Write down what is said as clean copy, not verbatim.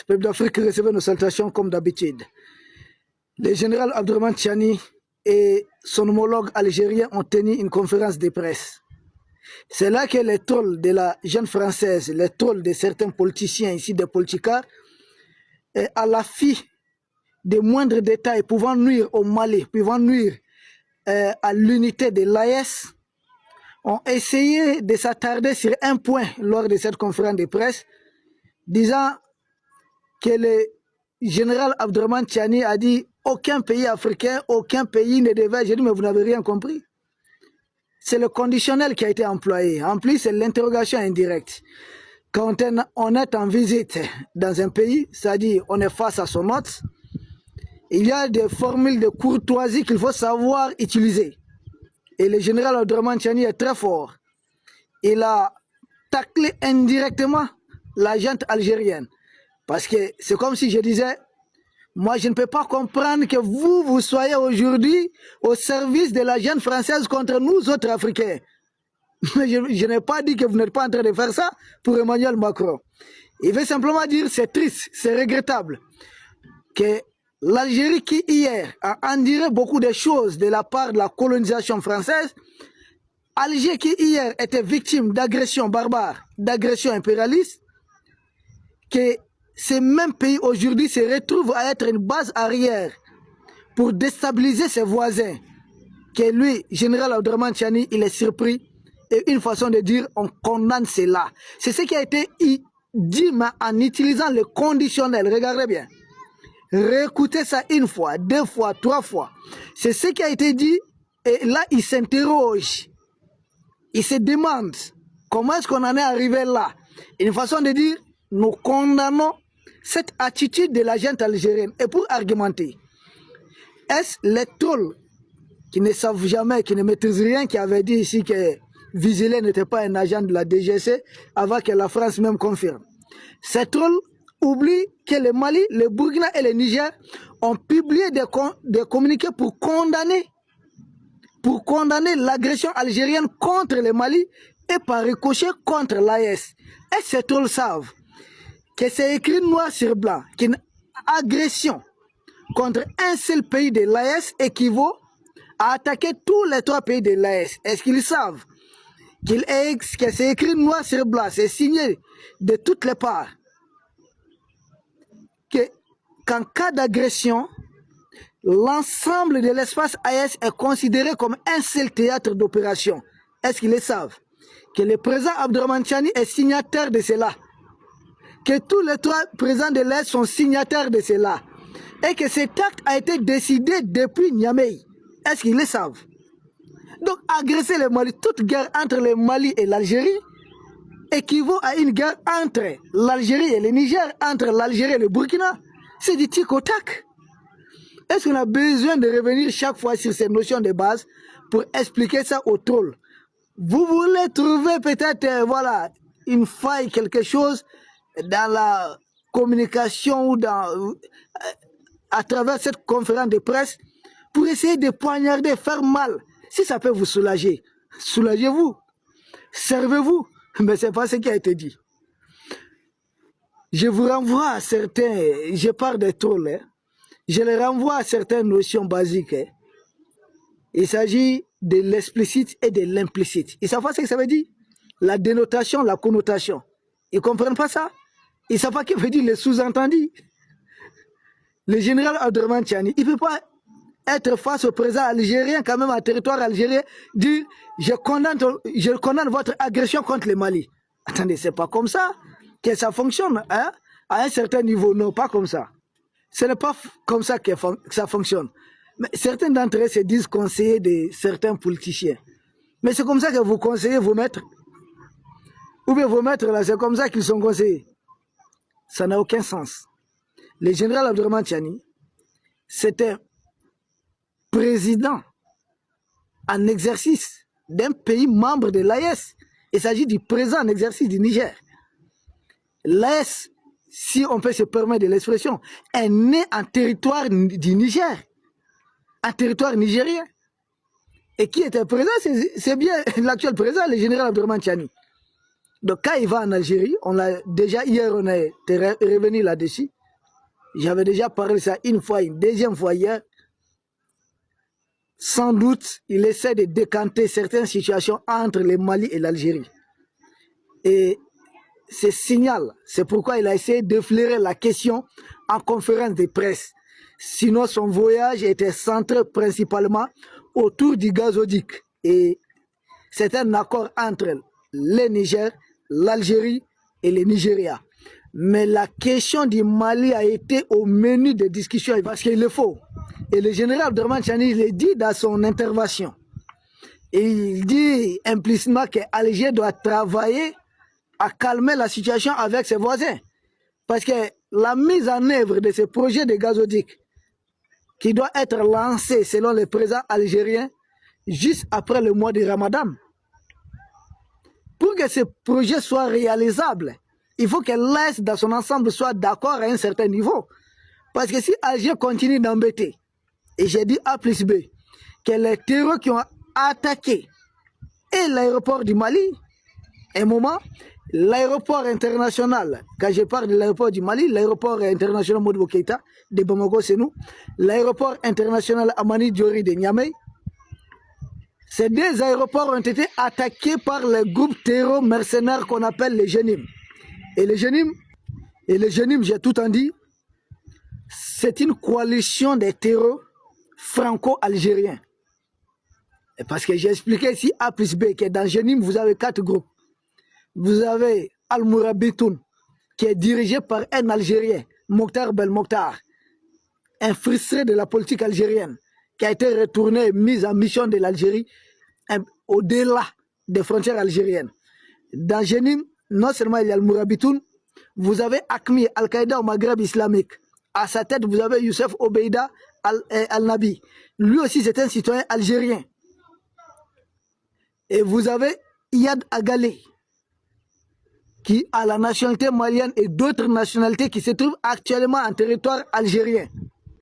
Peuple d'Afrique, recevez nos salutations comme d'habitude. Le général Abdourahmane Tiani et son homologue algérien ont tenu une conférence de presse. C'est là que les trolls de la jeune française, les trolls de certains politiciens ici, des politicards, à la fille de moindres détails pouvant nuire au Mali, pouvant nuire à l'unité de l'AES, ont essayé de s'attarder sur un point lors de cette conférence de presse, disant que le général Abdourahmane Tiani a dit aucun pays africain, aucun pays ne devait. J'ai dit, mais vous n'avez rien compris. C'est le conditionnel qui a été employé. En plus, c'est l'interrogation indirecte. Quand on est en visite dans un pays, c'est-à-dire on est face à son hôte, il y a des formules de courtoisie qu'il faut savoir utiliser. Et le général Abdourahmane Tiani est très fort. Il a taclé indirectement la gente algérienne. Parce que c'est comme si je disais, moi je ne peux pas comprendre que vous soyez aujourd'hui au service de la gente française contre nous autres Africains. Mais je n'ai pas dit que vous n'êtes pas en train de faire ça pour Emmanuel Macron. Il veut simplement dire, c'est triste, c'est regrettable que l'Algérie qui hier a enduré beaucoup de choses de la part de la colonisation française, Alger qui hier était victime d'agressions barbares, d'agressions impérialistes, que ces mêmes pays aujourd'hui se retrouvent à être une base arrière pour déstabiliser ses voisins, que lui, général Abdourahmane Tiani, il est surpris. Et une façon de dire, on condamne cela. C'est ce qui a été dit, mais en utilisant le conditionnel. Regardez bien. Réécoutez ça une fois, deux fois, trois fois. C'est ce qui a été dit. Et là, il s'interroge. Il se demande comment est-ce qu'on en est arrivé là. Une façon de dire, nous condamnons cette attitude de la gente algérienne. Et pour argumenter, est-ce les trolls qui ne savent jamais, qui ne maîtrisent rien, qui avaient dit ici que Vigilé n'était pas un agent de la DGC avant que la France même confirme. Ces trolls oublient que le Mali, le Burkina et le Niger ont publié des communiqués pour condamner l'agression algérienne contre le Mali et par ricochet contre l'AES. Et ces trolls savent que c'est écrit noir sur blanc qu'une agression contre un seul pays de l'AES équivaut à attaquer tous les trois pays de l'AES. Est-ce qu'ils savent que c'est écrit noir sur blanc, c'est signé de toutes les parts, qu'en cas d'agression, l'ensemble de l'espace AES est considéré comme un seul théâtre d'opération. Est-ce qu'ils le savent? Que le président Abdourahmane Tiani est signataire de cela, que tous les trois présidents de l'Est sont signataires de cela, et que cet acte a été décidé depuis Niamey. Est-ce qu'ils le savent? Donc agresser le Mali, toute guerre entre le Mali et l'Algérie équivaut à une guerre entre l'Algérie et le Niger, entre l'Algérie et le Burkina. C'est du tic au tac. Est-ce qu'on a besoin de revenir chaque fois sur ces notions de base pour expliquer ça aux trolls? Vous voulez trouver peut-être voilà, une faille, quelque chose dans la communication ou à travers cette conférence de presse pour essayer de poignarder, faire mal. Si ça peut vous soulager, soulagez-vous, servez-vous, mais ce n'est pas ce qui a été dit. Je vous renvoie à certains, je parle des trolls, hein, je les renvoie à certaines notions basiques. Hein. Il s'agit de l'explicite et de l'implicite. Ils savent pas ce que ça veut dire? La dénotation, la connotation. Ils ne comprennent pas ça? Ils ne savent pas ce que veut dire le sous-entendu. Le général Abdourahmane Tiani, il ne peut pas être face au président algérien, quand même, en territoire algérien, dire je condamne votre agression contre le Mali. Attendez, c'est pas comme ça que ça fonctionne, hein? À un certain niveau, non, pas comme ça. Ce n'est pas comme ça que ça fonctionne. Mais certains d'entre eux se disent conseillers de certains politiciens. Mais c'est comme ça que vous conseillez vos maîtres. Ou bien vos maîtres, là, c'est comme ça qu'ils sont conseillés. Ça n'a aucun sens. Le général Abdourahmane Tiani, c'était président en exercice d'un pays membre de l'AES. Il s'agit du président en exercice du Niger. L'AES, si on peut se permettre de l'expression, est né en territoire du Niger, en territoire nigérien. Et qui était président, c'est bien l'actuel président, le général Abdourahmane Tiani. Donc quand il va en Algérie, on l'a déjà hier, on est revenu là-dessus, J'avais déjà parlé de ça une fois, une deuxième fois hier. Sans doute, il essaie de décanter certaines situations entre le Mali et l'Algérie. Et ce signal, c'est pourquoi il a essayé d'effleurer la question en conférence de presse. Sinon, son voyage était centré principalement autour du gazoduc. Et c'est un accord entre le Niger, l'Algérie et le Nigeria. Mais la question du Mali a été au menu des discussions parce qu'il le faut. Et le général Abdourahmane Tiani le dit dans son intervention. Et il dit implicitement que l'Algérie doit travailler à calmer la situation avec ses voisins. Parce que la mise en œuvre de ce projet de gazoduc qui doit être lancé selon le président algérien juste après le mois de Ramadan. Pour que ce projet soit réalisable, il faut que l'Est dans son ensemble soit d'accord à un certain niveau. Parce que si Alger continue d'embêter, et j'ai dit A plus B, que les terroristes qui ont attaqué et l'aéroport du Mali, un moment, l'aéroport international, quand je parle de l'aéroport du Mali, l'aéroport international Modibo Keïta de Bamako, c'est nous, l'aéroport international Amani Diori de Niamey, ces deux aéroports ont été attaqués par les groupes terroristes mercenaires qu'on appelle les Génim. Et les Génim, j'ai tout en dit, c'est une coalition des terroristes franco-algériens. Parce que j'ai expliqué ici A plus B, que dans Génim, vous avez 4 groupes. Vous avez Al-Mourabitoun, qui est dirigé par un Algérien, Mokhtar Belmokhtar, un frustré de la politique algérienne, qui a été retourné et mis en mission de l'Algérie au-delà des frontières algériennes. Dans Génim, non seulement il y a Al-Mourabitoun, vous avez AQMI, Al-Qaïda au Maghreb islamique. À sa tête, vous avez Youssef Obeida Al-Nabi. Lui aussi, c'est un citoyen algérien. Et vous avez Iyad Agalé, qui a la nationalité malienne et d'autres nationalités qui se trouvent actuellement en territoire algérien.